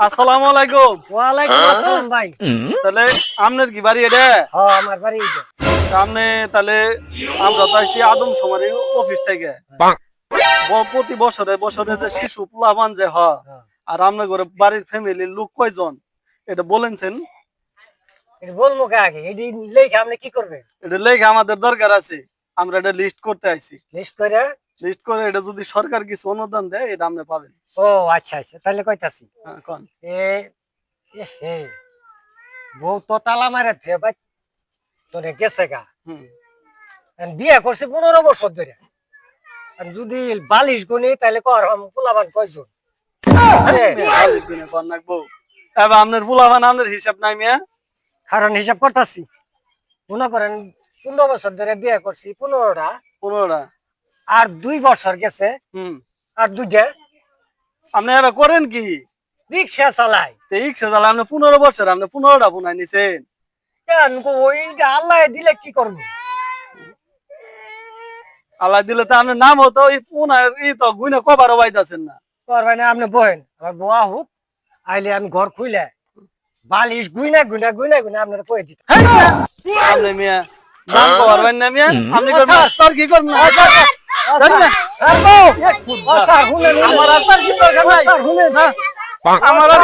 আসসালামু আলাইকুম। ওয়ালাইকুম আসসালাম ভাই। তাহলে আপনার কি বাড়ি এটা? হ্যাঁ আমার বাড়ি এইটা। আপনি তাহলে আমরা তো আইছি আদম সমারি অফিস থেকে। প্রতি বছরে বছরে যে শিশু প্লাবান যে হয় হ্যাঁ। আর আপনার ঘরে বাড়ির ফ্যামিলির লোক কয়জন এটা বলেনছেন? এটা বলবো কে আগে? এটি লেখে আপনি কি করবেন? এটা লেখা আমাদের দরকার আছে। আমরা এটা লিস্ট করতে আইছি। লিস্ট করে? লিস্ট করে এটা যদি সরকার কিছু অনুদান দেয় এটা আপনি পাবেন। ও আচ্ছা আচ্ছা, তাহলে কইতাছি। হ্যাঁ, কোন? এ এ হে বউ তো তালা মারে থে ভাই, তোরে গেছে গা। হুম। আর বিয়ে করছে 15 বছর ধরে। আর যদি বালিশ গুনি তাহলে কর পোলাবান কয়জন? কোন নাকবো? এবার আপনার ফুলাবান আপনার হিসাব নাই মিয়া? কারণ হিসাব করতাছি। মনে করেন 15 বছর ধরে বিয়ে করছি 15টা, 15টা। আর 2 বছর গেছে, হুম। আর 2টা আপনি এবার করেন কি? রিক্সা চালাই। রিক্সা চালা আপনি 15 বছর আপনি 15টা ফোনাই নিছেন। কেন গো, ওইটা আল্লাহ দিলে কি করবো? আল্লাহ দিলে তো আপনার নাম হতো ওই পুনার তো গুইনা কবারও পাইতাছেন না। করবেন না আপনি বহেন, আমার বোয়া হোক আইলে আমি ঘর খুইলে বালিশ গুইনা গুইনা গুইনা গুইনা আপনার কয়ে দিত। আপনি মিয়া নাম পারবেন না মিয়া? আপনি আচ্ছা। স্যার কি করবেন না? আমার আর তার কি দরকার নাই। আমার আর